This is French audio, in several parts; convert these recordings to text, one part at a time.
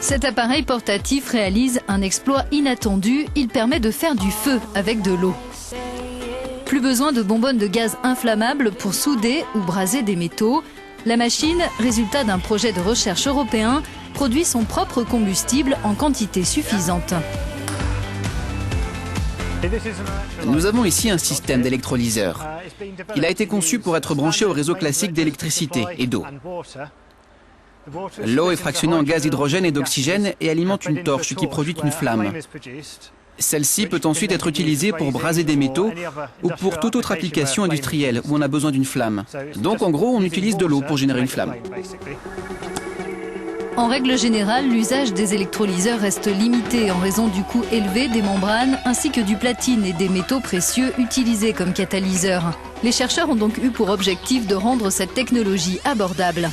Cet appareil portatif réalise un exploit inattendu. Il permet de faire du feu avec de l'eau. Plus besoin de bonbonnes de gaz inflammables pour souder ou braser des métaux. La machine, résultat d'un projet de recherche européen, produit son propre combustible en quantité suffisante. Nous avons ici un système d'électrolyseur. Il a été conçu pour être branché au réseau classique d'électricité et d'eau. L'eau est fractionnée en gaz d'hydrogène et d'oxygène et alimente une torche qui produit une flamme. Celle-ci peut ensuite être utilisée pour braser des métaux ou pour toute autre application industrielle où on a besoin d'une flamme. Donc en gros, on utilise de l'eau pour générer une flamme. En règle générale, l'usage des électrolyseurs reste limité en raison du coût élevé des membranes ainsi que du platine et des métaux précieux utilisés comme catalyseurs. Les chercheurs ont donc eu pour objectif de rendre cette technologie abordable.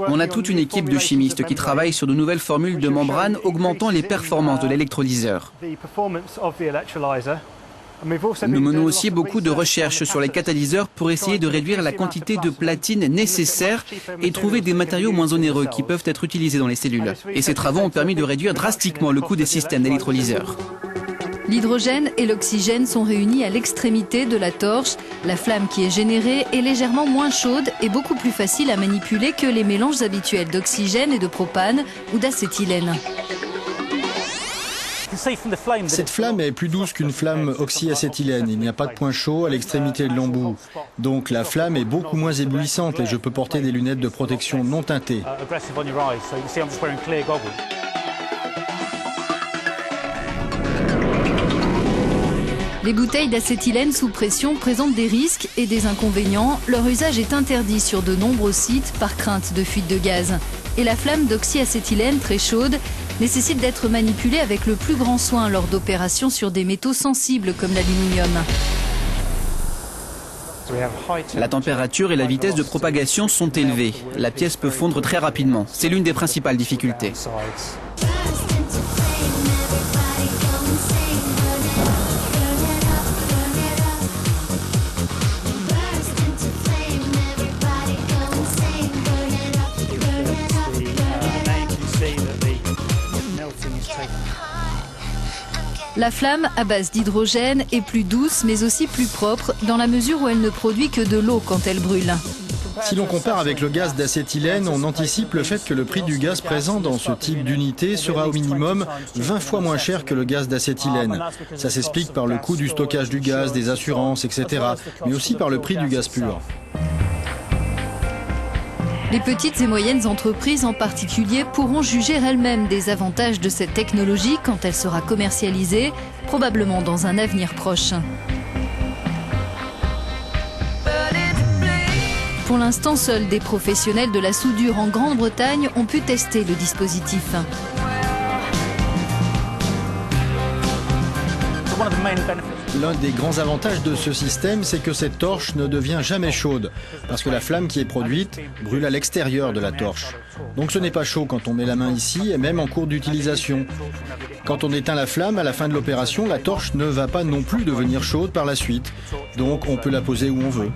On a toute une équipe de chimistes qui travaillent sur de nouvelles formules de membranes augmentant les performances de l'électrolyseur. Nous menons aussi beaucoup de recherches sur les catalyseurs pour essayer de réduire la quantité de platine nécessaire et trouver des matériaux moins onéreux qui peuvent être utilisés dans les cellules. Et ces travaux ont permis de réduire drastiquement le coût des systèmes d'électrolyseurs. L'hydrogène et l'oxygène sont réunis à l'extrémité de la torche. La flamme qui est générée est légèrement moins chaude et beaucoup plus facile à manipuler que les mélanges habituels d'oxygène et de propane ou d'acétylène. Cette flamme est plus douce qu'une flamme oxyacétylène. Il n'y a pas de point chaud à l'extrémité de l'embout. Donc la flamme est beaucoup moins éblouissante et je peux porter des lunettes de protection non teintées. Les bouteilles d'acétylène sous pression présentent des risques et des inconvénients. Leur usage est interdit sur de nombreux sites par crainte de fuite de gaz. Et la flamme d'oxyacétylène très chaude nécessite d'être manipulée avec le plus grand soin lors d'opérations sur des métaux sensibles comme l'aluminium. La température et la vitesse de propagation sont élevées. La pièce peut fondre très rapidement. C'est l'une des principales difficultés. La flamme à base d'hydrogène est plus douce mais aussi plus propre dans la mesure où elle ne produit que de l'eau quand elle brûle. Si l'on compare avec le gaz d'acétylène, on anticipe le fait que le prix du gaz présent dans ce type d'unité sera au minimum 20 fois moins cher que le gaz d'acétylène. Ça s'explique par le coût du stockage du gaz, des assurances, etc. mais aussi par le prix du gaz pur. Les petites et moyennes entreprises en particulier pourront juger elles-mêmes des avantages de cette technologie quand elle sera commercialisée, probablement dans un avenir proche. Pour l'instant, seuls des professionnels de la soudure en Grande-Bretagne ont pu tester le dispositif. L'un des grands avantages de ce système, c'est que cette torche ne devient jamais chaude, parce que la flamme qui est produite brûle à l'extérieur de la torche. Donc ce n'est pas chaud quand on met la main ici et même en cours d'utilisation. Quand on éteint la flamme à la fin de l'opération, la torche ne va pas non plus devenir chaude par la suite. Donc on peut la poser où on veut.